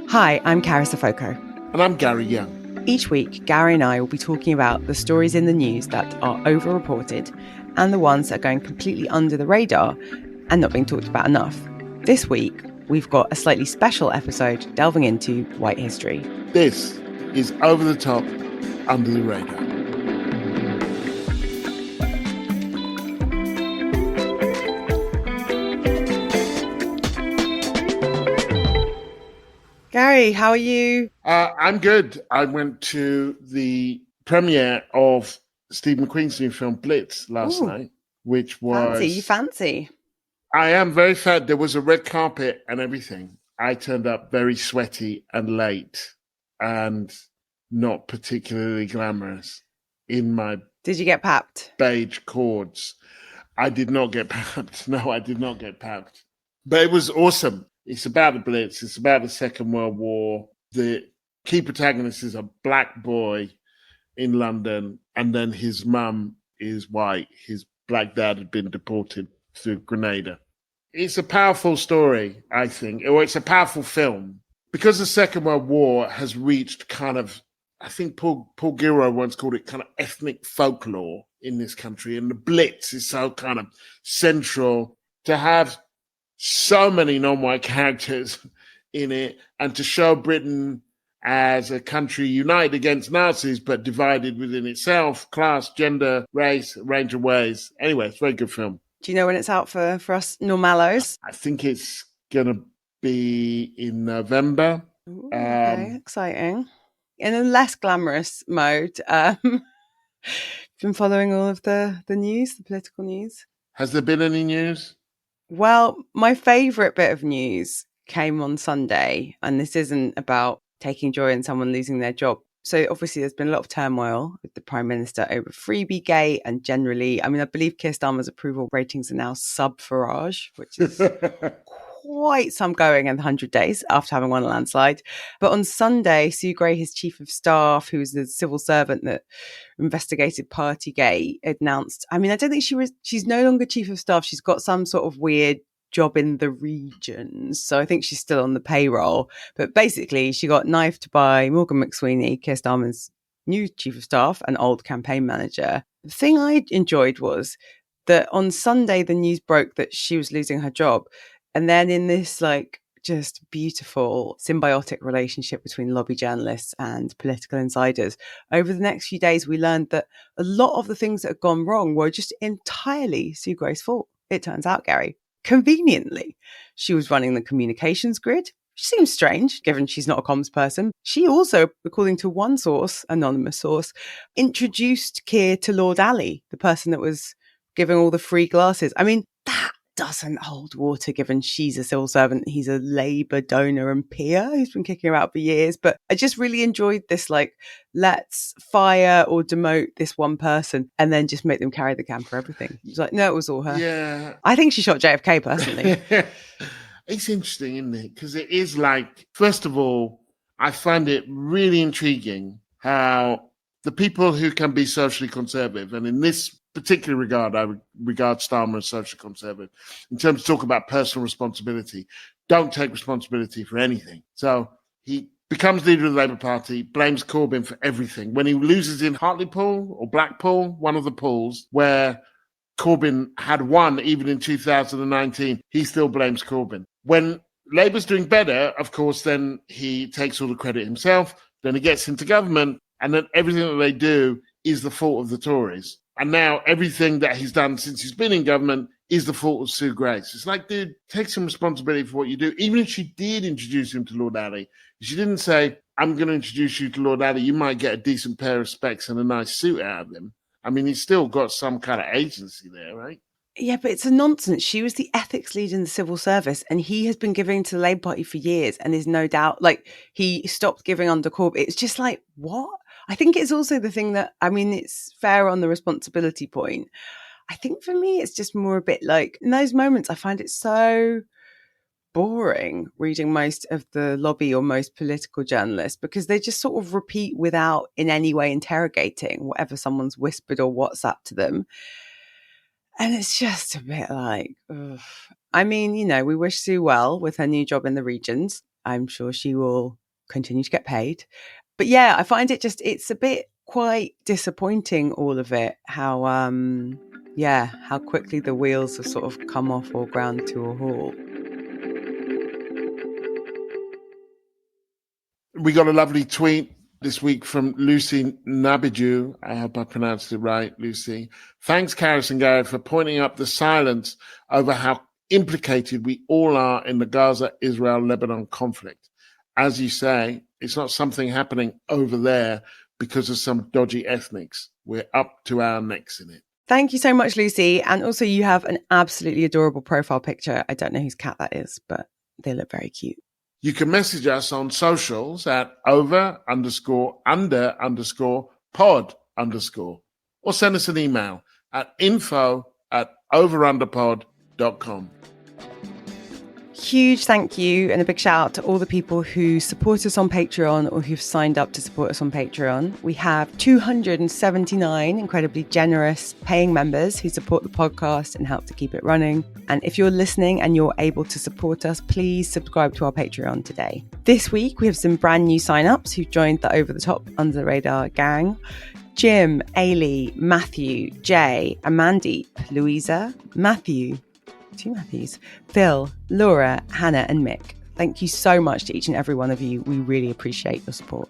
Hi, I'm Carys And I'm Gary Young. Each week, Gary and I will be talking about the stories in the news that are overreported and the ones that are going completely under the radar and not being talked about enough. This week, we've got a slightly special episode delving into white history. This is Over the Top, Under the Radar. Gary, how are you? I'm good. I went to the premiere of Steve McQueen's new film Blitz last night, which was... Fancy. I am very sad. There was a red carpet and everything. I turned up very sweaty and late and not particularly glamorous in my... Did you get papped? Beige cords. I did not get papped. No, I did not get papped. But it was awesome. It's about the Blitz. It's about the Second World War. The key protagonist is a black boy in London, and then his mum is white. His black dad had been deported to Grenada. It's a powerful story, I think, or it's a powerful film. Because the Second World War has reached kind of, I think Paul Gilroy once called it kind of ethnic folklore in this country, and the Blitz is so kind of central to have so many non-white characters in it, and to show Britain as a country united against Nazis, but divided within itself, class, gender, race, a range of ways. Anyway, it's a very good film. Do you know when it's out for us normalos? I think it's going to be in November. Ooh, okay, exciting. In a less glamorous mode, been following all of the news, the political news. Has there been any news? Well, my favourite bit of news came on Sunday, and this isn't about taking joy in someone losing their job. So obviously there's been a lot of turmoil with the Prime Minister over Freebiegate, and generally, I mean, I believe Keir Starmer's approval ratings are now sub-Farage, which is quite some going in the 100 days after having won a landslide. But on Sunday, Sue Gray, his chief of staff, who's the civil servant that investigated Partygate, announced, I mean, I don't think she's no longer chief of staff. She's got some sort of weird job in the regions. So I think she's still on the payroll. But basically, she got knifed by Morgan McSweeney, Keir Starmer's new chief of staff and old campaign manager. The thing I enjoyed was that on Sunday, the news broke that she was losing her job. And then in this just beautiful symbiotic relationship between lobby journalists and political insiders, over the next few days, we learned that a lot of the things that had gone wrong were just entirely Sue Gray's fault. It turns out, Gary, conveniently, she was running the communications grid. Which seems strange, given she's not a comms person. She also, according to one source, anonymous source, introduced Keir to Lord Ali, the person that was giving all the free glasses. I mean, that doesn't hold water, given she's a civil servant. He's a Labour donor and peer who's been kicking her out for years. But I just really enjoyed this, let's fire or demote this one person and then just make them carry the can for everything. It was like, no, it was all her. Yeah. I think she shot JFK personally. It's interesting, isn't it? Because it is first of all, I find it really intriguing how the people who can be socially conservative, and in this particular regard, I regard Starmer as socially conservative, in terms of talk about personal responsibility, don't take responsibility for anything. So he becomes leader of the Labour Party, blames Corbyn for everything. When he loses in Hartlepool or Blackpool, one of the pools, where Corbyn had won even in 2019, he still blames Corbyn. When Labour's doing better, of course, then he takes all the credit himself, then he gets into government, and then everything that they do is the fault of the Tories. And now everything that he's done since he's been in government is the fault of Sue Gray. It's like, dude, take some responsibility for what you do. Even if she did introduce him to Lord Ali, she didn't say, I'm going to introduce you to Lord Ali, you might get a decent pair of specs and a nice suit out of him. I mean, he's still got some kind of agency there, right? Yeah, but it's a nonsense. She was the ethics lead in the civil service, and he has been giving to the Labour Party for years and is no doubt, he stopped giving under Corbyn. It's just what? I think it's also the thing that, I mean, it's fair on the responsibility point. I think for me, it's just more a bit in those moments, I find it so boring reading most of the lobby or most political journalists, because they just sort of repeat without in any way interrogating whatever someone's whispered or WhatsApp to them. And it's just a bit like, ugh. I mean, we wish Sue well with her new job in the regions. I'm sure she will continue to get paid. But yeah, I find it's a bit quite disappointing, all of it, how quickly the wheels have sort of come off or ground to a halt. We got a lovely tweet this week from Lucy Nabiju. I hope I pronounced it right, Lucy. Thanks, Carys and Gary, for pointing up the silence over how implicated we all are in the Gaza, Israel, Lebanon conflict. As you say, it's not something happening over there because of some dodgy ethnics. We're up to our necks in it. Thank you so much, Lucy. And also, you have an absolutely adorable profile picture. I don't know whose cat that is, but they look very cute. You can message us on socials at over_under_pod_ or send us an email at info@overunderpod.com. Huge thank you and a big shout out to all the people who support us on Patreon or who've signed up to support us on Patreon. We have 279 incredibly generous paying members who support the podcast and help to keep it running. And if you're listening and you're able to support us, please subscribe to our Patreon today. This week, we have some brand new signups who joined the Over the Top Under the Radar gang. Jim, Ailey, Matthew, Jay, Amandeep, Louisa, Matthew, two Matthews, Phil, Laura, Hannah and Mick. Thank you so much to each and every one of you. We really appreciate your support.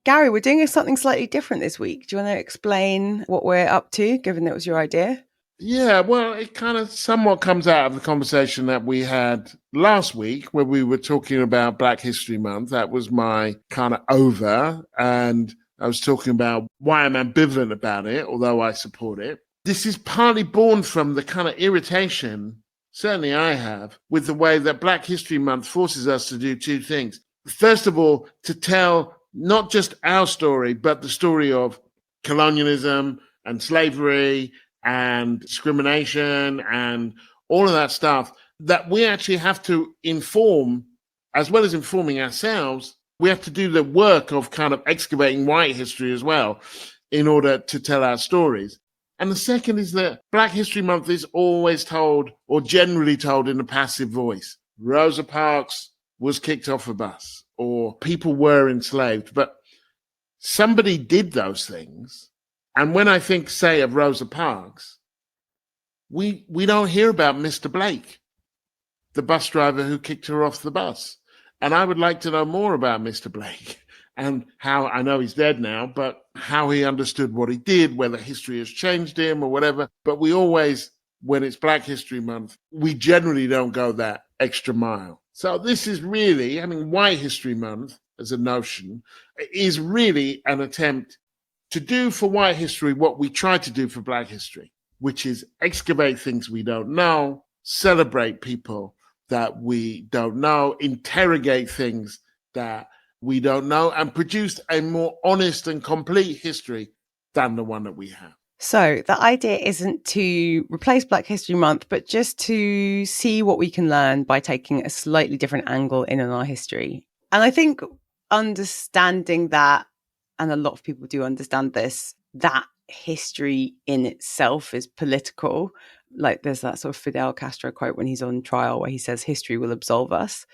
Gary, we're doing something slightly different this week. Do you want to explain what we're up to, given that it was your idea? Yeah, well, it kind of somewhat comes out of the conversation that we had last week where we were talking about Black History Month. That was my kind of over, and I was talking about why I'm ambivalent about it, although I support it. This is partly born from the kind of irritation, certainly I have, with the way that Black History Month forces us to do two things. First of all, to tell not just our story, but the story of colonialism and slavery and discrimination and all of that stuff that we actually have to inform, as well as informing ourselves. We have to do the work of kind of excavating white history as well in order to tell our stories. And the second is that Black History Month is always told, or generally told, in a passive voice. Rosa Parks was kicked off a bus, or people were enslaved, but somebody did those things. And when I think, say, of Rosa Parks, we don't hear about Mr. Blake, the bus driver who kicked her off the bus. And I would like to know more about Mr. Blake and how, I know he's dead now, but how he understood what he did, whether history has changed him or whatever. But we always, when it's Black History Month, we generally don't go that extra mile. So this is really, White History Month as a notion is really an attempt to do for white history what we try to do for Black history, which is excavate things we don't know, celebrate people that we don't know, interrogate things that we don't know, and produce a more honest and complete history than the one that we have. So the idea isn't to replace Black History Month, but just to see what we can learn by taking a slightly different angle in on our history. And I think understanding that, and a lot of people do understand this, that history in itself is political. Like there's that sort of Fidel Castro quote when he's on trial where he says, history will absolve us.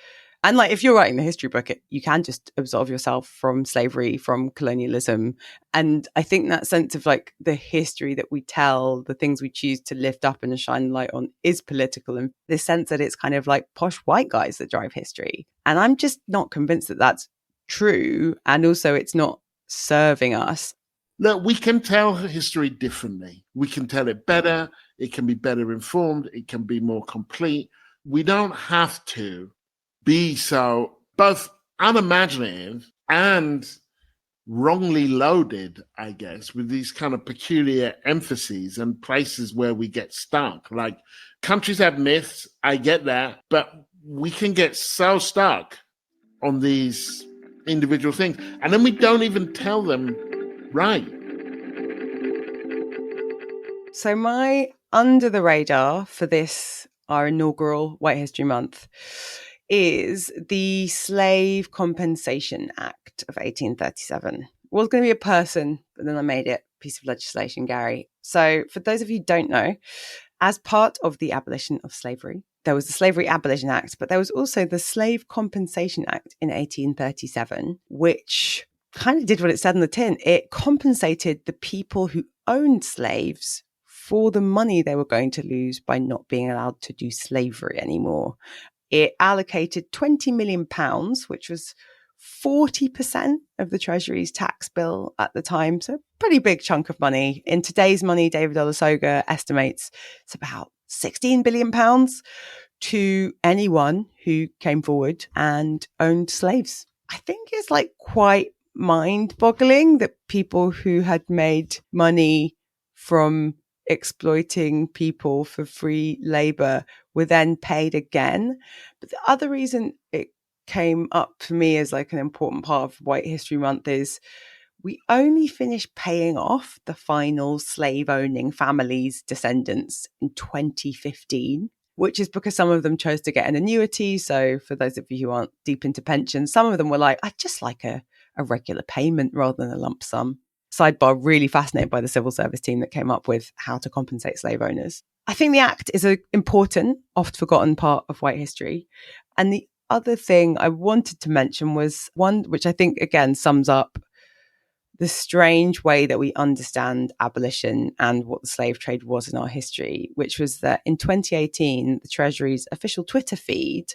And like, if you're writing the history book, you can just absolve yourself from slavery, from colonialism. And I think that sense of like the history that we tell, the things we choose to lift up and shine light on is political. And this sense that it's kind of like posh white guys that drive history. And I'm just not convinced that that's true. And also it's not serving us. Look, we can tell history differently. We can tell it better. It can be better informed. It can be more complete. We don't have to be so both unimaginative and wrongly loaded, I guess, with these kind of peculiar emphases and places where we get stuck. Like countries have myths, I get that, but we can get so stuck on these individual things. And then we don't even tell them right. So my under the radar for this, our inaugural White History Month, is the Slave Compensation Act of 1837. It was going to be a person, but then I made it piece of legislation, Gary. So for those of you who don't know, as part of the abolition of slavery, there was the Slavery Abolition Act, but there was also the Slave Compensation Act in 1837, which kind of did what it said on the tin. It compensated the people who owned slaves for the money they were going to lose by not being allowed to do slavery anymore. It allocated £20 million, which was 40% of the Treasury's tax bill at the time. So a pretty big chunk of money. In today's money, David Olusoga estimates it's about £16 billion to anyone who came forward and owned slaves. I think it's like quite mind-boggling that people who had made money from exploiting people for free labor were then paid again. But the other reason it came up for me as like an important part of White History Month is we only finished paying off the final slave-owning families' descendants in 2015, which is because some of them chose to get an annuity. So for those of you who aren't deep into pensions, some of them were like, I'd just like a regular payment rather than a lump sum. Sidebar, really fascinated by the civil service team that came up with how to compensate slave owners. I think the Act is an important, oft forgotten part of white history. And the other thing I wanted to mention was one which I think, again, sums up the strange way that we understand abolition and what the slave trade was in our history, which was that in 2018, the Treasury's official Twitter feed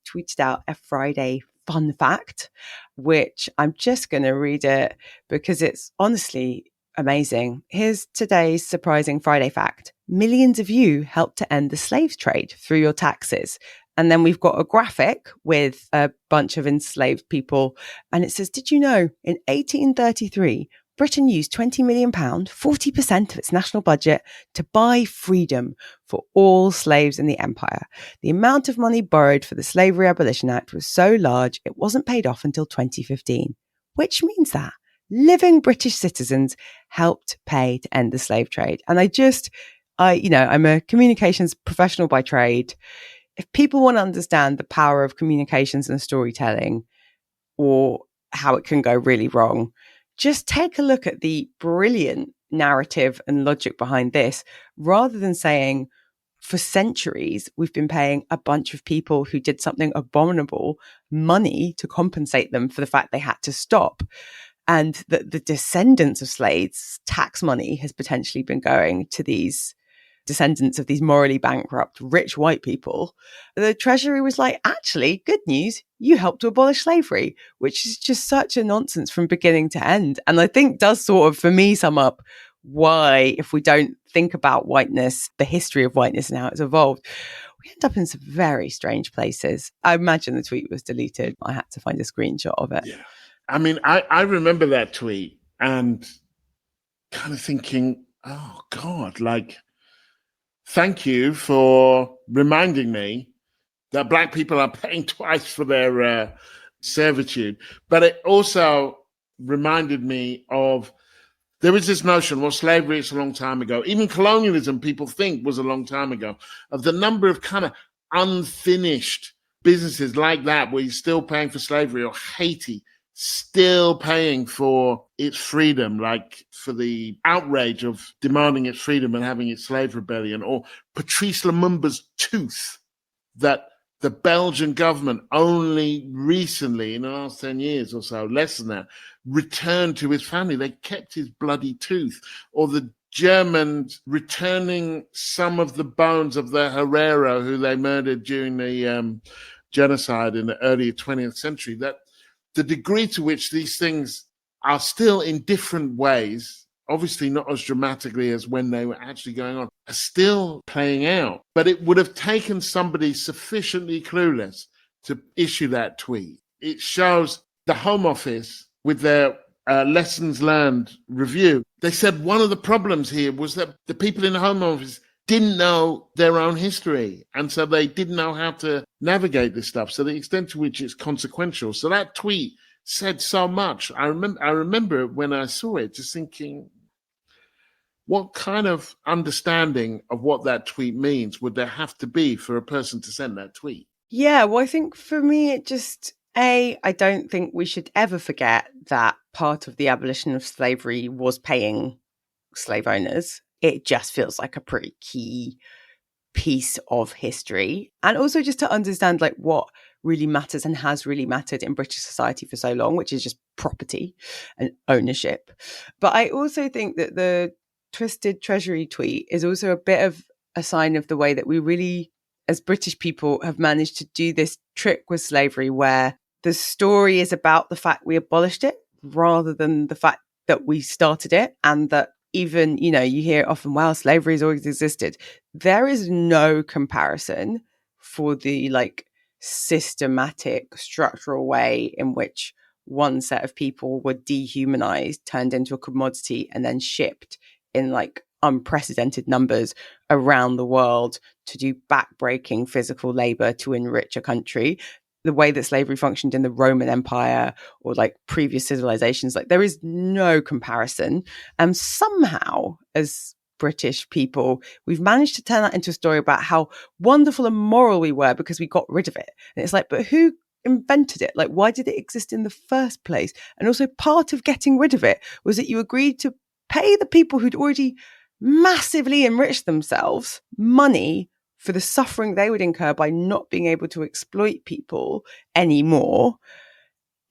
tweeted out a Friday fun fact, which I'm just going to read it because it's honestly amazing. Here's today's surprising Friday fact. Millions of you helped to end the slave trade through your taxes. And then we've got a graphic with a bunch of enslaved people. And it says, did you know in 1833, Britain used £20 million, 40% of its national budget, to buy freedom for all slaves in the empire. The amount of money borrowed for the Slavery Abolition Act was so large, it wasn't paid off until 2015, which means that living British citizens helped pay to end the slave trade. And I'm a communications professional by trade. If people want to understand the power of communications and storytelling, or how it can go really wrong, just take a look at the brilliant narrative and logic behind this, rather than saying for centuries we've been paying a bunch of people who did something abominable money to compensate them for the fact they had to stop. And that the descendants of slaves, tax money has potentially been going to these descendants of these morally bankrupt, rich white people. The Treasury was like, actually, good news, you helped to abolish slavery, which is just such a nonsense from beginning to end. And I think does sort of, for me, sum up why, if we don't think about whiteness, the history of whiteness and how it's evolved, we end up in some very strange places. I imagine the tweet was deleted. I had to find a screenshot of it. Yeah. I mean, I remember that tweet and kind of thinking, oh, God, like, thank you for reminding me that Black people are paying twice for their servitude. But it also reminded me of, there was this notion, well, slavery is a long time ago. Even colonialism, people think, was a long time ago. Of the number of kind of unfinished businesses like that, where you're still paying for slavery, or Haiti, still paying for its freedom, like for the outrage of demanding its freedom and having its slave rebellion, or Patrice Lumumba's tooth that the Belgian government only recently, in the last 10 years or so, less than that, returned to his family. They kept his bloody tooth. Or the Germans returning some of the bones of the Herero who they murdered during the genocide in the early 20th century. That the degree to which these things are still in different ways, obviously not as dramatically as when they were actually going on, are still playing out. But it would have taken somebody sufficiently clueless to issue that tweet. It shows the Home Office with their lessons learned review. They said one of the problems here was that the people in the Home Office didn't know their own history. And so they didn't know how to navigate this stuff. So the extent to which it's consequential. So that tweet said so much. I remember when I saw it, just thinking, what kind of understanding of what that tweet means would there have to be for a person to send that tweet? Yeah, well, I think for me, it just, I don't think we should ever forget that part of the abolition of slavery was paying slave owners, it just feels like a pretty key piece of history. And also just to understand like what really matters and has really mattered in British society for so long, which is just property and ownership. But I also think that the Twisted Treasury tweet is also a bit of a sign of the way that we really, as British people, have managed to do this trick with slavery where the story is about the fact we abolished it rather than the fact that we started it, and that even, you know, you hear often, well, slavery has always existed. There is no comparison for the like systematic structural way in which one set of people were dehumanized, turned into a commodity, and then shipped in like unprecedented numbers around the world to do backbreaking physical labor to enrich a country. The way that slavery functioned in the Roman Empire or like previous civilizations, like there is no comparison. And somehow, as British people, we've managed to turn that into a story about how wonderful and moral we were because we got rid of it. And it's like, but who invented it? Like, why did it exist in the first place? And also part of getting rid of it was that you agreed to pay the people who'd already massively enriched themselves money for the suffering they would incur by not being able to exploit people anymore.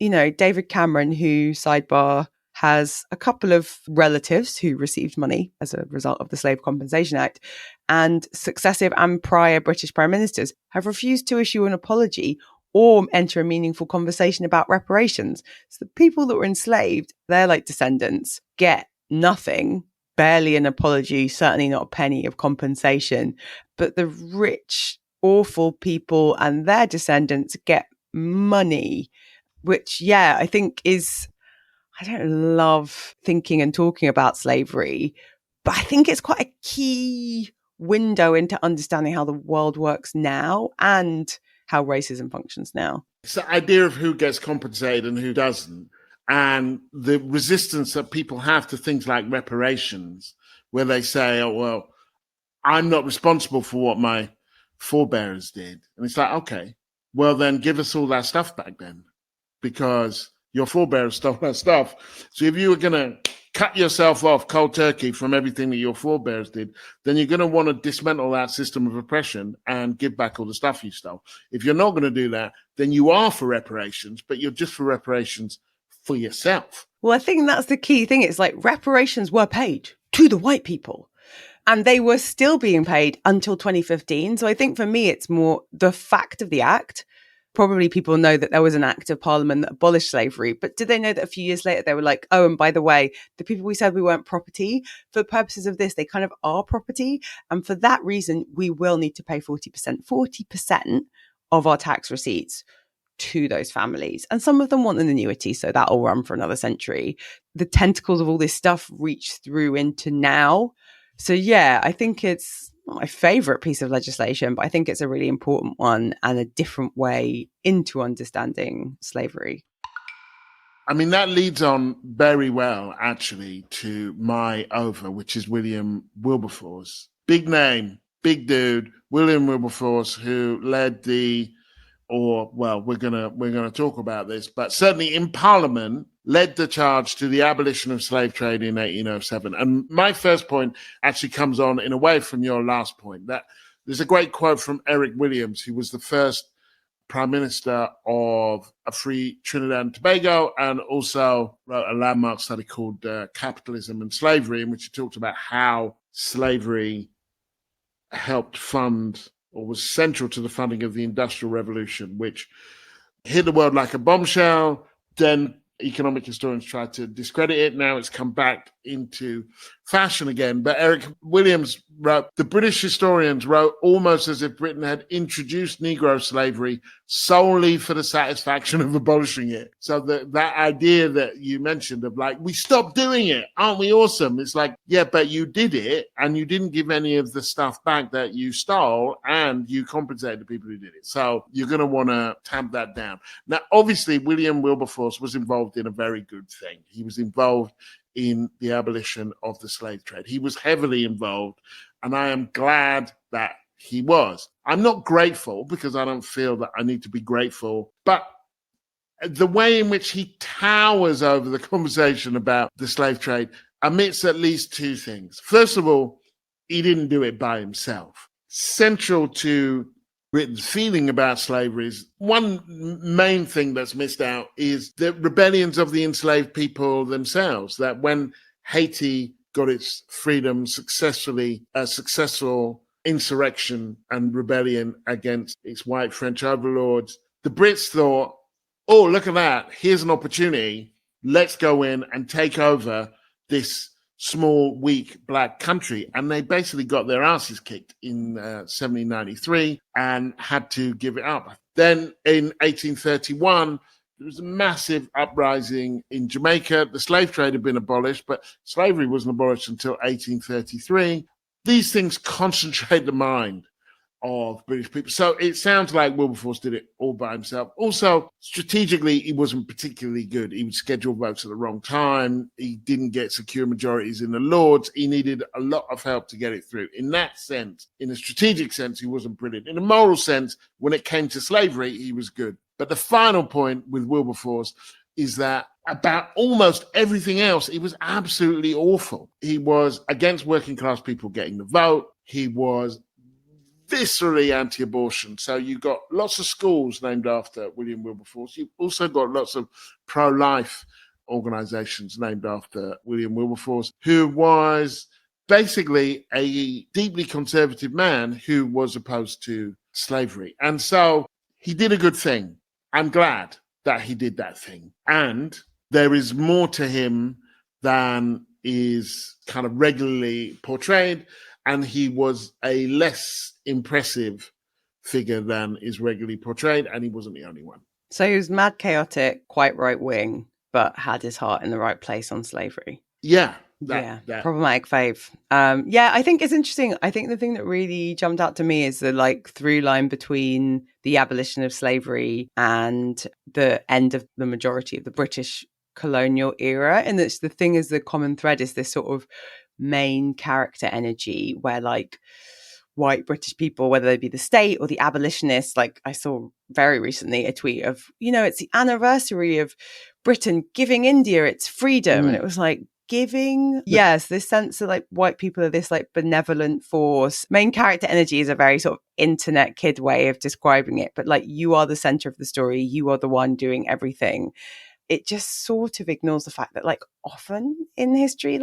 You know, David Cameron, who, sidebar, has a couple of relatives who received money as a result of the Slave Compensation Act, and successive and prior British prime ministers have refused to issue an apology or enter a meaningful conversation about reparations. So the people that were enslaved, their like descendants, get nothing, barely an apology, certainly not a penny of compensation. But the rich, awful people and their descendants get money, which, yeah, I think is, I don't love thinking and talking about slavery, but I think it's quite a key window into understanding how the world works now and how racism functions now. It's the idea of who gets compensated and who doesn't, and the resistance that people have to things like reparations, where they say, oh, well, I'm not responsible for what my forebears did. And it's like, okay, well, then give us all that stuff back then, because your forebears stole that stuff. So if you were going to cut yourself off cold turkey from everything that your forebears did, then you're going to want to dismantle that system of oppression and give back all the stuff you stole. If you're not going to do that, then you are for reparations, but you're just for reparations for yourself. Well, I think that's the key thing. It's like reparations were paid to the white people, and they were still being paid until 2015. So I think for me, it's more the fact of the act. Probably people know that there was an act of parliament that abolished slavery, but did they know that a few years later they were like, oh, and by the way, the people we said we weren't property, for the purposes of this, they kind of are property. And for that reason, we will need to pay 40% of our tax receipts to those families. And some of them want an annuity, so that'll run for another century. The tentacles of all this stuff reach through into now. So yeah, I think it's not my favorite piece of legislation, but I think it's a really important one and a different way into understanding slavery. I mean, that leads on very well, actually, to my over, which is William Wilberforce. Big name, big dude, William Wilberforce, who led we're gonna talk about this, but certainly in Parliament, led the charge to the abolition of slave trade in 1807. And my first point actually comes on in a way from your last point. That there's a great quote from Eric Williams, who was the first Prime Minister of a free Trinidad and Tobago, and also wrote a landmark study called Capitalism and Slavery, in which he talked about how slavery helped fund or was central to the funding of the Industrial Revolution, which hit the world like a bombshell. Then economic historians tried to discredit it. Now it's come back into fashion again. But Eric Williams wrote, the British historians wrote almost as if Britain had introduced Negro slavery solely for the satisfaction of abolishing it. So that idea that you mentioned of like, we stopped doing it, aren't we awesome? It's like, yeah, but you did it and you didn't give any of the stuff back that you stole, and you compensated the people who did it. So you're going to want to tamp that down. Now, obviously, William Wilberforce was involved in a very good thing. He was involved in the abolition of the slave trade. He was heavily involved, and I am glad that he was. I'm not grateful because I don't feel that I need to be grateful, but the way in which he towers over the conversation about the slave trade, amidst at least two things. First of all, he didn't do it by himself. Central to Britain's feeling about slavery is one main thing that's missed out is the rebellions of the enslaved people themselves, that when Haiti got its freedom successfully, a successful insurrection and rebellion against its white French overlords, the Brits thought, oh, look at that. Here's an opportunity. Let's go in and take over this small, weak black country. And they basically got their asses kicked in 1793 and had to give it up. Then in 1831, there was a massive uprising in Jamaica. The slave trade had been abolished, but slavery wasn't abolished until 1833. These things concentrate the mind of British people. So it sounds like Wilberforce did it all by himself. Also, strategically, he wasn't particularly good. He would schedule votes at the wrong time. He didn't get secure majorities in the Lords. He needed a lot of help to get it through. In that sense, in a strategic sense, he wasn't brilliant. In a moral sense, when it came to slavery, he was good. But the final point with Wilberforce is that about almost everything else, he was absolutely awful. He was against working class people getting the vote. He was viscerally anti-abortion. So you got lots of schools named after William Wilberforce. You've also got lots of pro-life organizations named after William Wilberforce, who was basically a deeply conservative man who was opposed to slavery. And so he did a good thing. I'm glad that he did that thing. And there is more to him than is kind of regularly portrayed. And he was a less impressive figure than is regularly portrayed, and he wasn't the only one. So he was mad chaotic, quite right-wing, but had his heart in the right place on slavery. Yeah. Problematic fave. I think it's interesting. I think the thing that really jumped out to me is the through line between the abolition of slavery and the end of the majority of the British colonial era. And that's the thing is the common thread is this sort of main character energy where white British people, whether they be the state or the abolitionists, I saw very recently a tweet of, it's the anniversary of Britain giving India its freedom. And it was giving, yes, this sense of white people are this benevolent force. Main character energy is a very sort of internet kid way of describing it, but you are the center of the story. You are the one doing everything. It just sort of ignores the fact that often in history,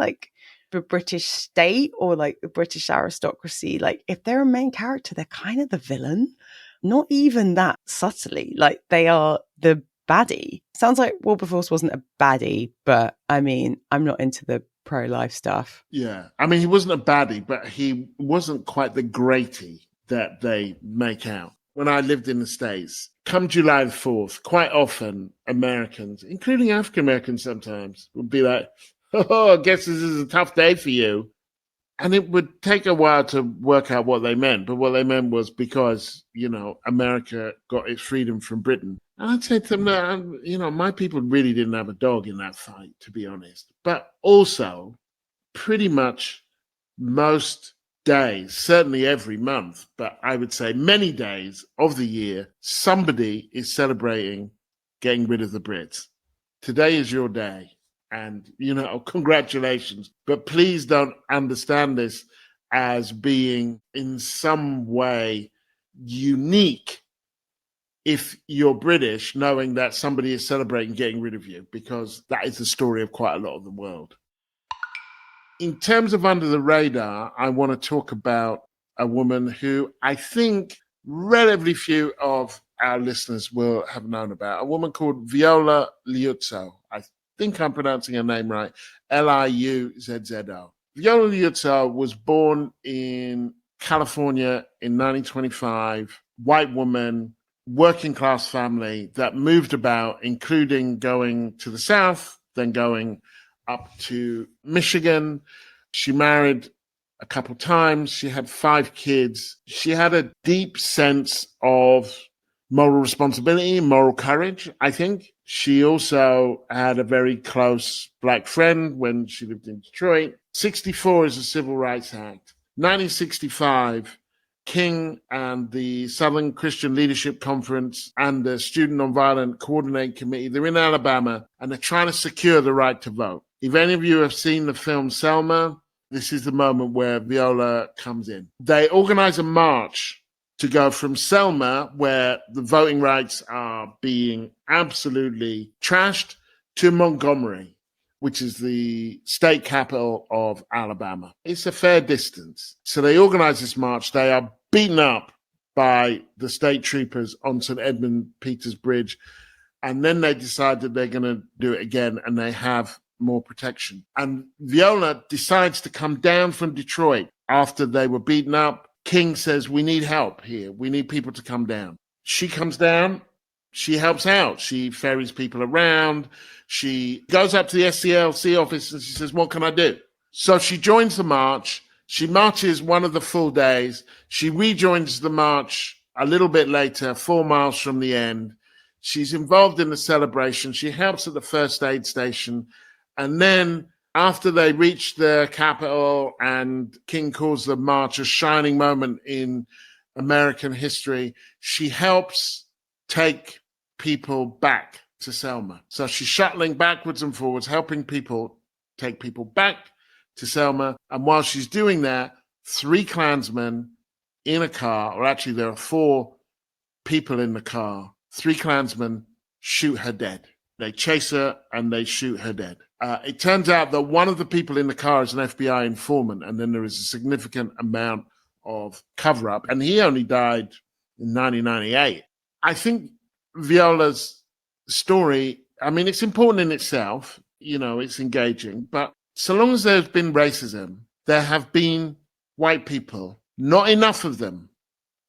the British state or the British aristocracy, if they're a main character, they're kind of the villain. Not even that subtly. They are the baddie. Sounds like Wilberforce wasn't a baddie, but I mean, I'm not into the pro-life stuff. Yeah. I mean, he wasn't a baddie, but he wasn't quite the greatie that they make out. When I lived in the States, come July the 4th, quite often Americans, including African Americans sometimes, would be like, oh, I guess this is a tough day for you. And it would take a while to work out what they meant. But what they meant was because, America got its freedom from Britain. And I'd say to them, my people really didn't have a dog in that fight, to be honest. But also, pretty much most days, certainly every month, but I would say many days of the year, somebody is celebrating getting rid of the Brits. Today is your day. And, congratulations. But please don't understand this as being in some way unique if you're British, knowing that somebody is celebrating getting rid of you, because that is the story of quite a lot of the world. In terms of under the radar, I want to talk about a woman who I think relatively few of our listeners will have known about, a woman called Viola Liuzzo. I think I'm pronouncing her name right, Liuzzo. Viola Liuzzo was born in California in 1925, white woman, working class family that moved about, including going to the South, then going up to Michigan. She married a couple times. She had 5 kids. She had a deep sense of moral responsibility, moral courage, I think. She also had a very close black friend when she lived in Detroit. 1964 is the Civil Rights Act. 1965, King and the Southern Christian Leadership Conference and the Student Nonviolent Coordinating Committee, they're in Alabama, and they're trying to secure the right to vote. If any of you have seen the film Selma, this is the moment where Viola comes in. They organize a march to go from Selma, where the voting rights are being absolutely trashed, to Montgomery, which is the state capital of Alabama. It's a fair distance. So they organize this march. They are beaten up by the state troopers on St. Edmund Peters Bridge. And then they decide that they're going to do it again, and they have more protection. And Viola decides to come down from Detroit after they were beaten up. King says, we need help here. We need people to come down. She comes down. She helps out. She ferries people around. She goes up to the SCLC office and she says, what can I do? So she joins the march. She marches one of the full days. She rejoins the march a little bit later, 4 miles from the end. She's involved in the celebration. She helps at the first aid station. And then after they reach the capital and King calls the march a shining moment in American history, she helps take people back to Selma. So she's shuttling backwards and forwards, helping people take people back to Selma. And while she's doing that, 3 Klansmen in a car, or actually there are 4 people in the car, 3 Klansmen shoot her dead. They chase her and they shoot her dead. It turns out that one of the people in the car is an FBI informant, and then there is a significant amount of cover-up, and he only died in 1998. I think Viola's story, I mean, it's important in itself, you know, it's engaging, but so long as there's been racism, there have been white people, not enough of them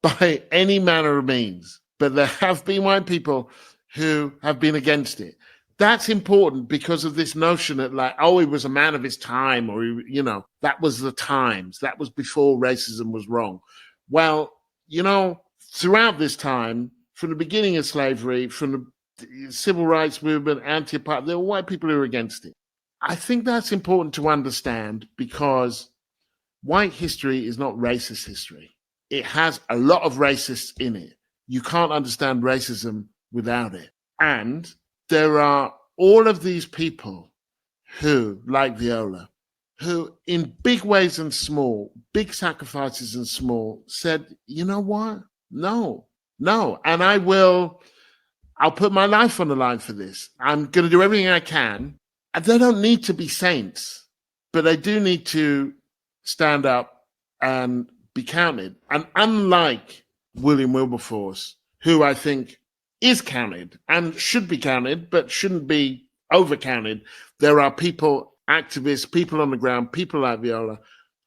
by any manner of means, but there have been white people who have been against it. That's important because of this notion that, like, oh, he was a man of his time, or, you know, that was the times. That was before racism was wrong. Well, you know, throughout this time, from the beginning of slavery, from the civil rights movement, anti-apartheid, there were white people who were against it. I think that's important to understand because white history is not racist history. It has a lot of racists in it. You can't understand racism without it. And there are all of these people who, like Viola, who in big ways and small, big sacrifices and small, said, you know what? No. And I'll put my life on the line for this. I'm going to do everything I can. And they don't need to be saints, but they do need to stand up and be counted. And unlike William Wilberforce, who I think is counted and should be counted, but shouldn't be overcounted, there are people, activists, people on the ground, people like Viola,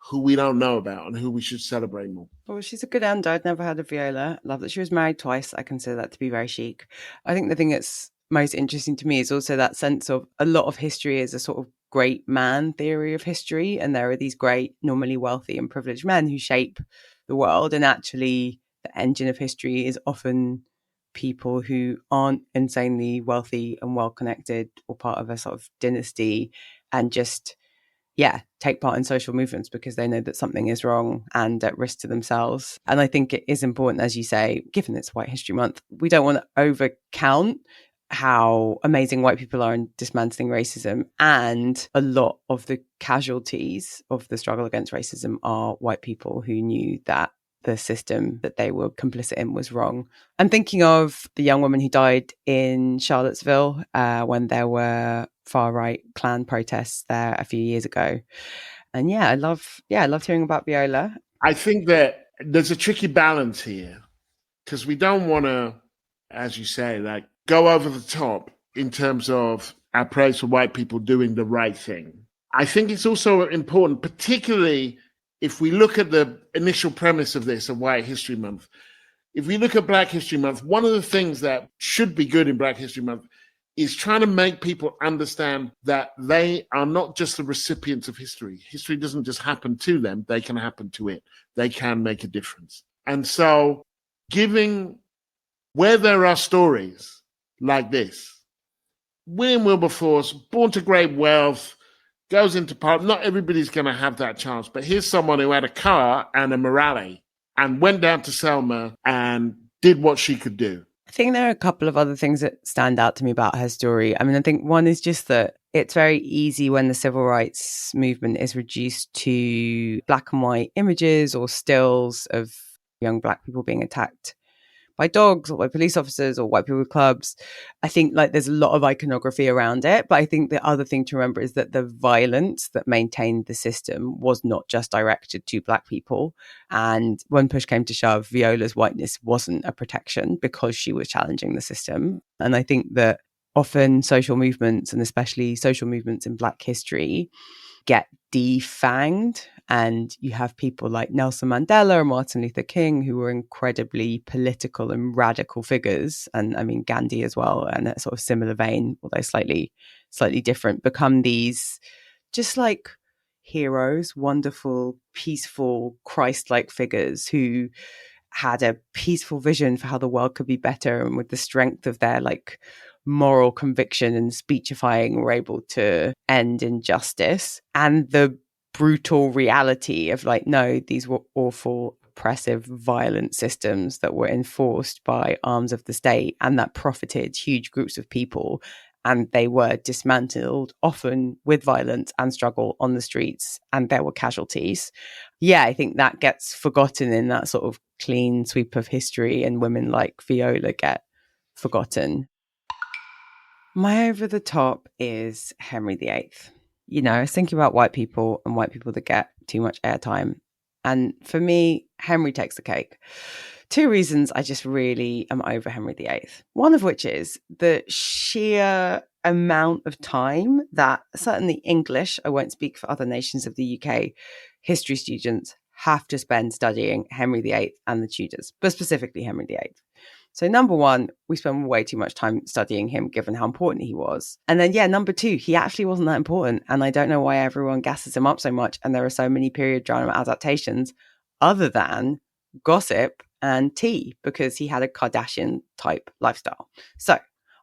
who we don't know about and who we should celebrate more. Well, she's a good end. I'd never heard of Viola. Love that she was married twice. I consider that to be very chic. I think the thing that's most interesting to me is also that sense of a lot of history is a sort of great man theory of history. And there are these great, normally wealthy and privileged men who shape the world. And actually, the engine of history is often people who aren't insanely wealthy and well-connected or part of a sort of dynasty and just, take part in social movements because they know that something is wrong and at risk to themselves. And I think it is important, as you say, given it's White History Month, we don't want to overcount how amazing white people are in dismantling racism. And a lot of the casualties of the struggle against racism are white people who knew that the system that they were complicit in was wrong. I'm thinking of the young woman who died in Charlottesville when there were far-right Klan protests there a few years ago. And I loved hearing about Viola. I think that there's a tricky balance here because we don't want to, as you say, like go over the top in terms of our praise for white people doing the right thing. I think it's also important, particularly if we look at the initial premise of this, of White History Month, if we look at Black History Month, one of the things that should be good in Black History Month is trying to make people understand that they are not just the recipients of history. History doesn't just happen to them, they can happen to it. They can make a difference. And so giving, where there are stories like this, William Wilberforce, born to great wealth, goes into parliament. Not everybody's going to have that chance, but here's someone who had a car and a Morale and went down to Selma and did what she could do. I think there are a couple of other things that stand out to me about her story. I mean, I think one is just that it's very easy when the civil rights movement is reduced to black and white images or stills of young black people being attacked by dogs or by police officers or white people clubs. I think like there's a lot of iconography around it. But I think the other thing to remember is that the violence that maintained the system was not just directed to black people. And when push came to shove, Viola's whiteness wasn't a protection because she was challenging the system. And I think that often social movements, and especially social movements in black history, get defanged, and you have people like Nelson Mandela or Martin Luther King who were incredibly political and radical figures, and I mean Gandhi as well, and a sort of similar vein, although slightly different, become these just like heroes, wonderful, peaceful, Christ-like figures who had a peaceful vision for how the world could be better, and with the strength of their like moral conviction and speechifying were able to end injustice and the brutal reality of like, no, these were awful, oppressive, violent systems that were enforced by arms of the state and that profited huge groups of people. And they were dismantled, often with violence and struggle on the streets, and there were casualties. Yeah, I think that gets forgotten in that sort of clean sweep of history, and women like Viola get forgotten. My over the top is Henry VIII. You know, I was thinking about white people and white people that get too much airtime. And for me, Henry takes the cake. Two reasons I just really am over Henry VIII. One of which is the sheer amount of time that certainly English, I won't speak for other nations of the UK, history students have to spend studying Henry VIII and the Tudors, but specifically Henry VIII. So number one, we spend way too much time studying him given how important he was. And then, yeah, number two, he actually wasn't that important. And I don't know why everyone gasses him up so much. And there are so many period drama adaptations other than gossip and tea, because he had a Kardashian type lifestyle. So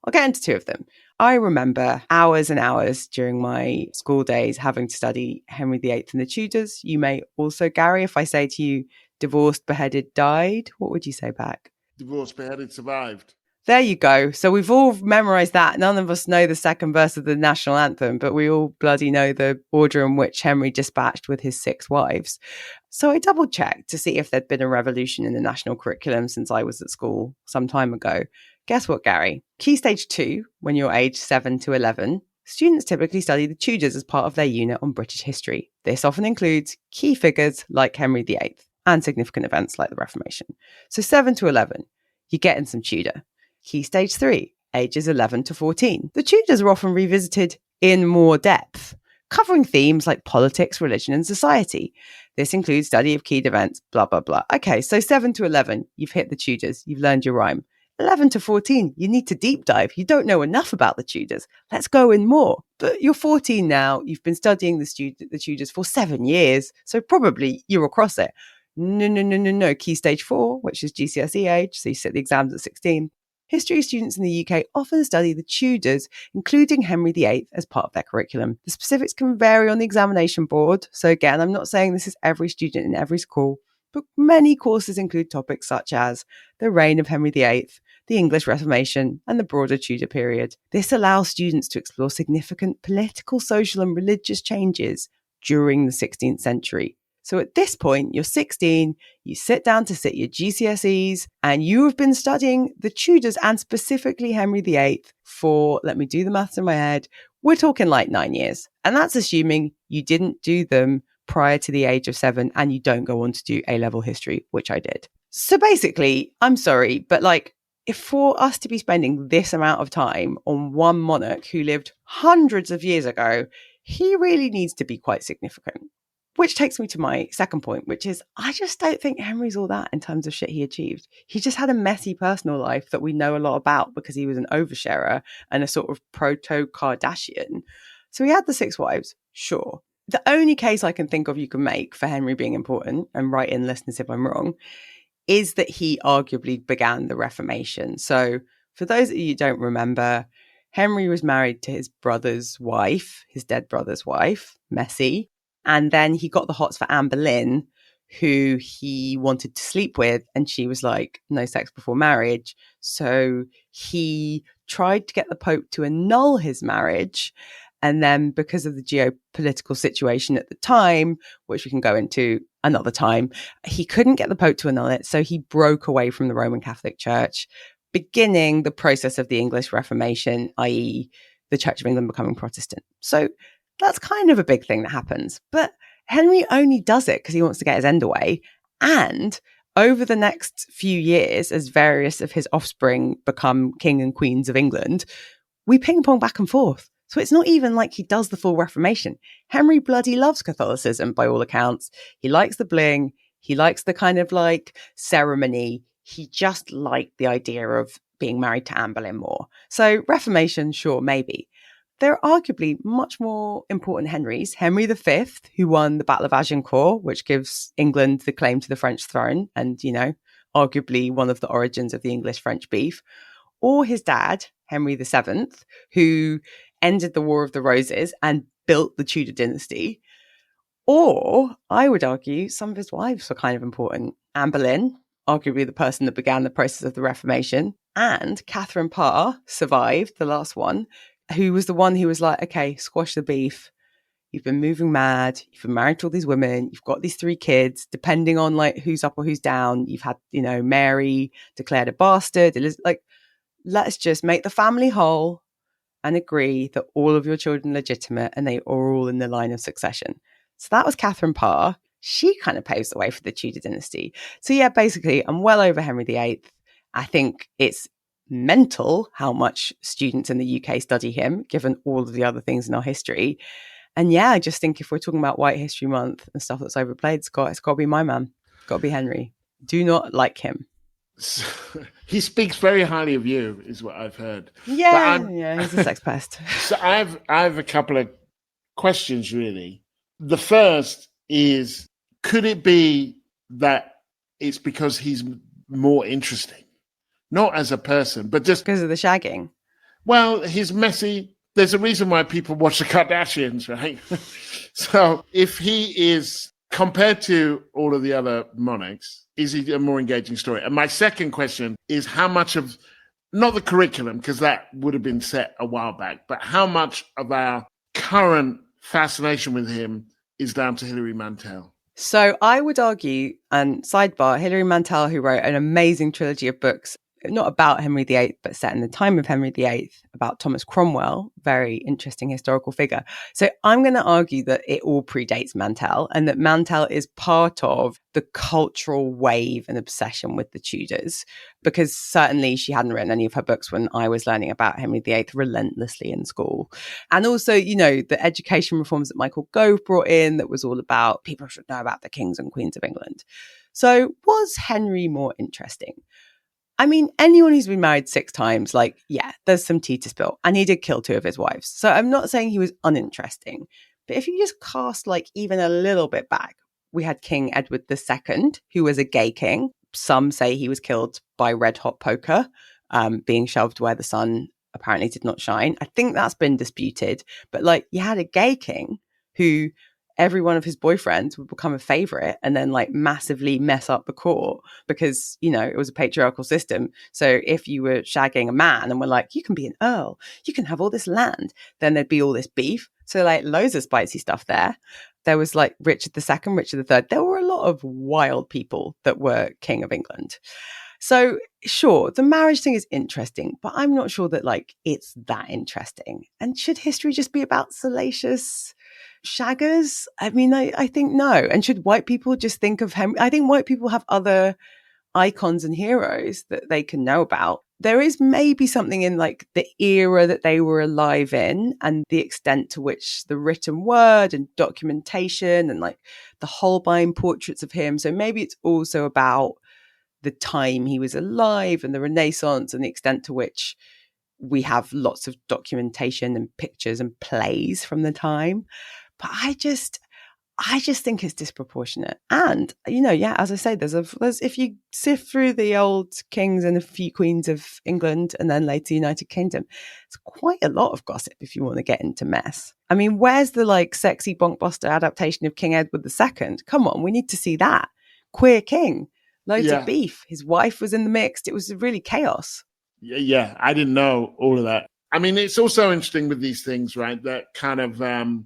I'll get into two of them. I remember hours and hours during my school days having to study Henry VIII and the Tudors. You may also, Gary, if I say to you, divorced, beheaded, died, what would you say back? Divorced, beheaded, survived. There you go. So we've all memorized that. None of us know the second verse of the national anthem, but we all bloody know the order in which Henry dispatched with his 6 wives. So I double checked to see if there'd been a revolution in the national curriculum since I was at school some time ago. Guess what, Gary? Key stage 2, when you're aged 7 to 11, students typically study the Tudors as part of their unit on British history. This often includes key figures like Henry VIII and significant events like the Reformation. So 7 to 11, you're getting some Tudor. Key stage 3, ages 11 to 14. The Tudors are often revisited in more depth, covering themes like politics, religion, and society. This includes study of key events, blah, blah, blah. Okay, so 7 to 11, you've hit the Tudors, you've learned your rhyme. 11 to 14, you need to deep dive. You don't know enough about the Tudors. Let's go in more. But you're 14 now, you've been studying the Tudors for 7 years, so probably you're across it. No. Key stage 4, which is GCSE age, so you sit the exams at 16. History students in the UK often study the Tudors, including Henry VIII, as part of their curriculum. The specifics can vary on the examination board. So again, I'm not saying this is every student in every school, but many courses include topics such as the reign of Henry VIII, the English Reformation, and the broader Tudor period. This allows students to explore significant political, social, and religious changes during the 16th century. So at this point, you're 16, you sit down to sit your GCSEs, and you have been studying the Tudors and specifically Henry VIII for, let me do the maths in my head, we're talking like 9 years. And that's assuming you didn't do them prior to the age of 7 and you don't go on to do A-level history, which I did. So basically, I'm sorry, but like, if for us to be spending this amount of time on one monarch who lived hundreds of years ago, he really needs to be quite significant. Which takes me to my second point, which is I just don't think Henry's all that in terms of shit he achieved. He just had a messy personal life that we know a lot about because he was an oversharer and a sort of proto-Kardashian. So he had the 6 wives, sure. The only case I can think of you can make for Henry being important, and write in listeners if I'm wrong, is that he arguably began the Reformation. So for those of you who don't remember, Henry was married to his brother's wife, his dead brother's wife, Messy. And then he got the hots for Anne Boleyn, who he wanted to sleep with. And she was like, no sex before marriage. So he tried to get the Pope to annul his marriage. And then because of the geopolitical situation at the time, which we can go into another time, he couldn't get the Pope to annul it. So he broke away from the Roman Catholic Church, beginning the process of the English Reformation, i.e. the Church of England becoming Protestant. So that's kind of a big thing that happens. But Henry only does it because he wants to get his end away. And over the next few years, as various of his offspring become king and queens of England, we ping pong back and forth. So it's not even like he does the full Reformation. Henry bloody loves Catholicism by all accounts. He likes the bling. He likes the kind of like ceremony. He just liked the idea of being married to Anne Boleyn more. So Reformation, sure, maybe. There are arguably much more important Henrys. Henry V, who won the Battle of Agincourt, which gives England the claim to the French throne and, you know, arguably one of the origins of the English-French beef. Or his dad, Henry VII, who ended the War of the Roses and built the Tudor dynasty. Or, I would argue, some of his wives were kind of important. Anne Boleyn, arguably the person that began the process of the Reformation, and Catherine Parr survived, the last one, who was the one who was like, okay, squash the beef. You've been moving mad. You've been married to all these women. You've got these 3 kids, depending on like who's up or who's down. You've had, you know, Mary declared a bastard. Like, let's just make the family whole and agree that all of your children are legitimate and they are all in the line of succession. So that was Catherine Parr. She kind of paves the way for the Tudor dynasty. So yeah, basically, I'm well over Henry VIII. I think it's mental how much students in the UK study him, given all of the other things in our history. And yeah, I just think if we're talking about White History Month and stuff that's overplayed, it's got to be my man. It's got to be Henry. Do not like him. So, he speaks very highly of you, is what I've heard. Yeah, he's a sex pest. So I have a couple of questions, really. The first is, could it be that it's because he's more interesting? Not as a person, but just because of the shagging. Well, he's messy. There's a reason why people watch the Kardashians, right? So if he is, compared to all of the other monarchs, is he a more engaging story? And my second question is how much of, not the curriculum, because that would have been set a while back, but how much of our current fascination with him is down to Hilary Mantel? So I would argue, and sidebar, Hilary Mantel, who wrote an amazing trilogy of books, not about Henry VIII, but set in the time of Henry VIII, about Thomas Cromwell, very interesting historical figure. So I'm going to argue that it all predates Mantel, and that Mantel is part of the cultural wave and obsession with the Tudors, because certainly she hadn't written any of her books when I was learning about Henry VIII relentlessly in school. And also, you know, the education reforms that Michael Gove brought in, that was all about people should know about the kings and queens of England. So was Henry more interesting? I mean, anyone who's been married 6 times, like, yeah, there's some tea to spill. And he did kill 2 of his wives. So I'm not saying he was uninteresting. But if you just cast like even a little bit back, we had King Edward II, who was a gay king. Some say he was killed by red hot poker, being shoved where the sun apparently did not shine. I think that's been disputed. But like, you had a gay king who every one of his boyfriends would become a favorite and then like massively mess up the court because, you know, it was a patriarchal system. So if you were shagging a man and were like, you can be an earl, you can have all this land, then there'd be all this beef. So like loads of spicy stuff there. There was like Richard II, Richard III. There were a lot of wild people that were king of England. So sure, the marriage thing is interesting, but I'm not sure that like it's that interesting. And should history just be about salacious shaggers? I mean, I think no. And should white people just think of him? I think white people have other icons and heroes that they can know about. There is maybe something in like the era that they were alive in and the extent to which the written word and documentation and like the Holbein portraits of him. So maybe it's also about the time he was alive and the Renaissance and the extent to which we have lots of documentation and pictures and plays from the time. But I just think it's disproportionate. And, you know, yeah, as I say, there's if you sift through the old kings and a few queens of England and then later United Kingdom, it's quite a lot of gossip if you want to get into mess. I mean, where's the like sexy bonkbuster adaptation of King Edward II? Come on, we need to see that. Queer king, loads of beef. His wife was in the mix. It was really chaos. Yeah, I didn't know all of that. I mean, it's also interesting with these things, right? That kind of,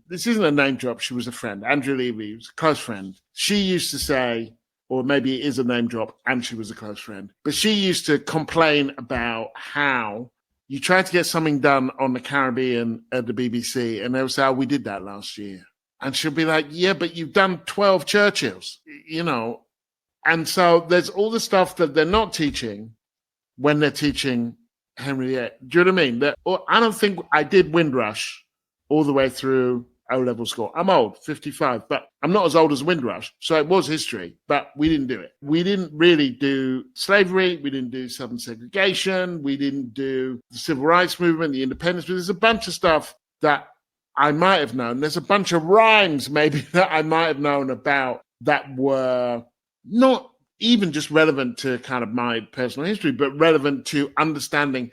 this isn't a name drop. She was a friend. Andrea Levy was a close friend. She used to say, or maybe it is a name drop, and she was a close friend, but she used to complain about how you tried to get something done on the Caribbean at the BBC, and they would say, oh, we did that last year. And she'll be like, yeah, but you've done 12 Churchills, you know. And so there's all the stuff that they're not teaching when they're teaching Henry VIII. Do you know what I mean? I don't think I did Windrush all the way through O-level school. I'm old, 55, but I'm not as old as Windrush. So it was history, but we didn't do it. We didn't really do slavery. We didn't do Southern segregation. We didn't do the civil rights movement, the independence. But there's a bunch of stuff that I might have known. There's a bunch of rhymes maybe that I might have known about that were not even just relevant to kind of my personal history, but relevant to understanding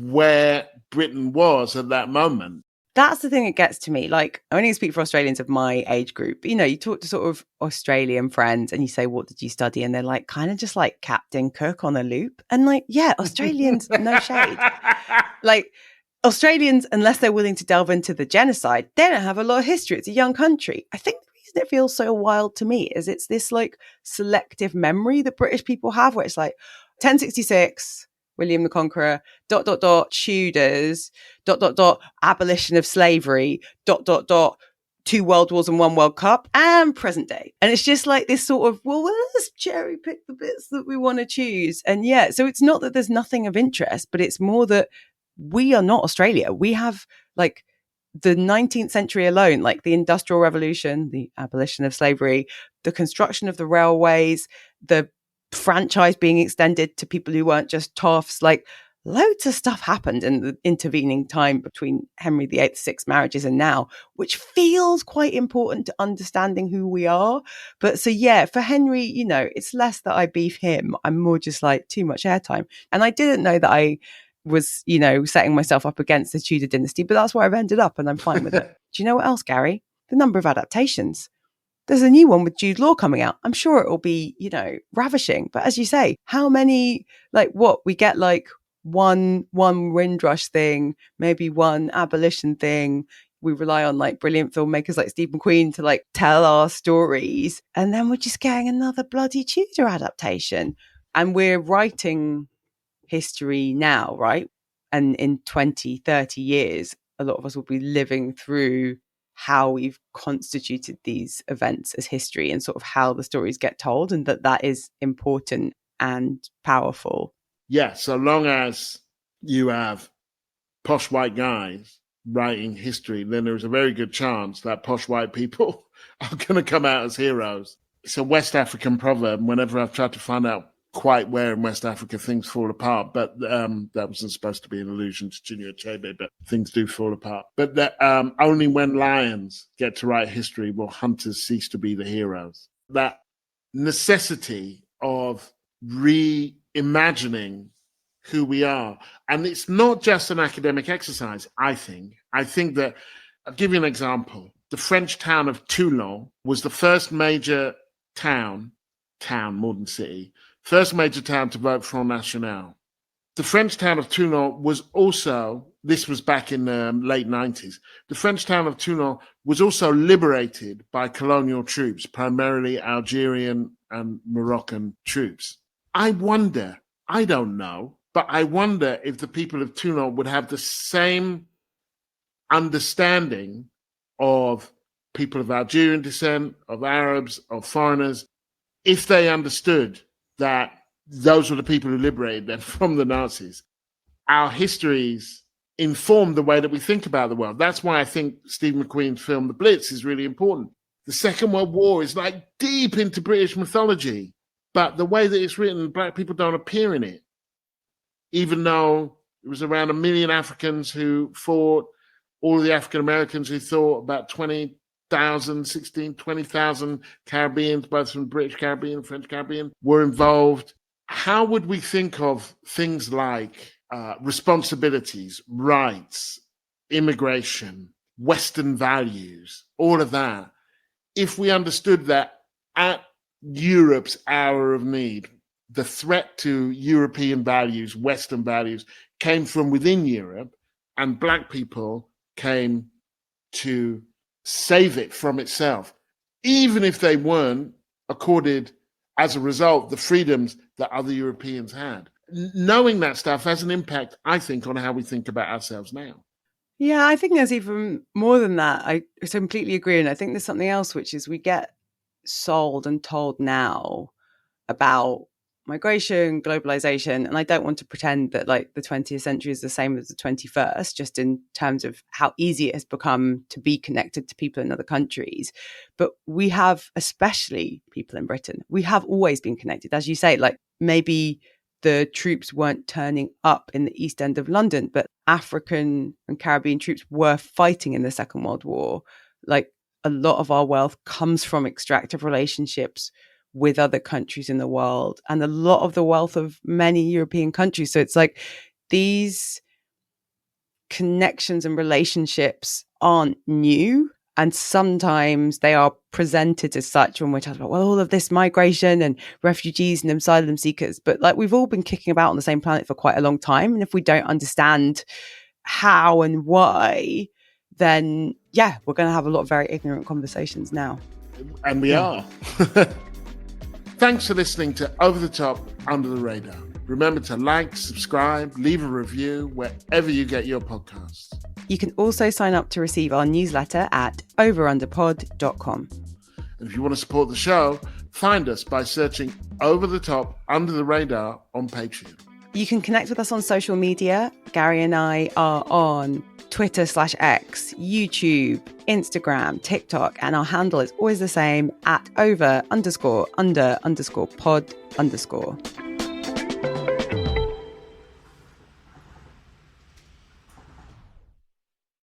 where Britain was at that moment. That's the thing that gets to me. Like, I only speak for Australians of my age group. But, you know, you talk to sort of Australian friends and you say, what did you study? And they're like, kind of just like Captain Cook on a loop. And like, yeah, Australians, no shade. Like, Australians, unless they're willing to delve into the genocide, they don't have a lot of history. It's a young country. I think the reason it feels so wild to me is it's this like selective memory that British people have where it's like 1066, William the Conqueror, ... Tudors, ... abolition of slavery, ... 2 world wars and 1 World Cup, and present day. And it's just like this sort of, well, let's cherry pick the bits that we want to choose. And yeah, so it's not that there's nothing of interest, but it's more that we are not Australia. We have like the 19th century alone, like the Industrial Revolution, the abolition of slavery, the construction of the railways, the franchise being extended to people who weren't just toffs, like loads of stuff happened in the intervening time between Henry VIII's 6 marriages and now, which feels quite important to understanding who we are. But so yeah, for Henry, you know, it's less that I beef him. I'm more just like too much airtime. And I didn't know that I was, you know, setting myself up against the Tudor dynasty, but that's where I've ended up and I'm fine with it. Do you know what else, Gary? The number of adaptations. There's a new one with Jude Law coming out. I'm sure it will be, you know, ravishing. But as you say, how many, like what, we get like one Windrush thing, maybe one abolition thing. We rely on like brilliant filmmakers like Steve McQueen to like tell our stories. And then we're just getting another bloody Tudor adaptation. And we're writing history now, right? And in 20, 30 years, a lot of us will be living through how we've constituted these events as history and sort of how the stories get told, and that is important and powerful. Yeah, so long as you have posh white guys writing history, then there's a very good chance that posh white people are going to come out as heroes. It's a West African proverb. Whenever I've tried to find out quite where in West Africa things fall apart, but that wasn't supposed to be an allusion to Chinua Achebe, but things do fall apart. But that only when lions get to write history will hunters cease to be the heroes. That necessity of reimagining who we are. And it's not just an academic exercise, I think. I think that, I'll give you an example. The French town of Toulon was the first major town more than city, first major town to vote Front National. The French town of Toulon was also, this was back in the late 90s, the French town of Toulon was also liberated by colonial troops, primarily Algerian and Moroccan troops. I wonder, I don't know, but I wonder if the people of Toulon would have the same understanding of people of Algerian descent, of Arabs, of foreigners, if they understood that those were the people who liberated them from the Nazis. Our histories inform the way that we think about the world. That's why I think Steve McQueen's film The Blitz is really important. The Second World War is like deep into British mythology, but the way that it's written, black people don't appear in it, even though it was around 1 million Africans who fought, all of the African Americans who thought, about 20,000 Caribbeans, both from British Caribbean, French Caribbean, were involved. How would we think of things like responsibilities, rights, immigration, Western values, all of that, if we understood that at Europe's hour of need, the threat to European values, Western values, came from within Europe, and black people came to save it from itself, even if they weren't accorded, as a result, the freedoms that other Europeans had. Knowing that stuff has an impact, I think, on how we think about ourselves now. Yeah, I think there's even more than that. I completely agree. And I think there's something else, which is we get sold and told now about migration, globalization. And I don't want to pretend that like the 20th century is the same as the 21st, just in terms of how easy it has become to be connected to people in other countries. But we have, especially people in Britain, we have always been connected. As you say, like maybe the troops weren't turning up in the East End of London, but African and Caribbean troops were fighting in the Second World War. Like a lot of our wealth comes from extractive relationships with other countries in the world, and a lot of the wealth of many European countries. So it's like these connections and relationships aren't new. And sometimes they are presented as such when we're talking about, well, all of this migration and refugees and asylum seekers. But like we've all been kicking about on the same planet for quite a long time. And if we don't understand how and why, then yeah, we're going to have a lot of very ignorant conversations now. And we are. Thanks for listening to Over the Top, Under the Radar. Remember to like, subscribe, leave a review wherever you get your podcasts. You can also sign up to receive our newsletter at overunderpod.com. And if you want to support the show, find us by searching Over the Top, Under the Radar on Patreon. You can connect with us on social media. Gary and I are on Twitter/X, YouTube, Instagram, TikTok, and our handle is always the same at over_under_pod_.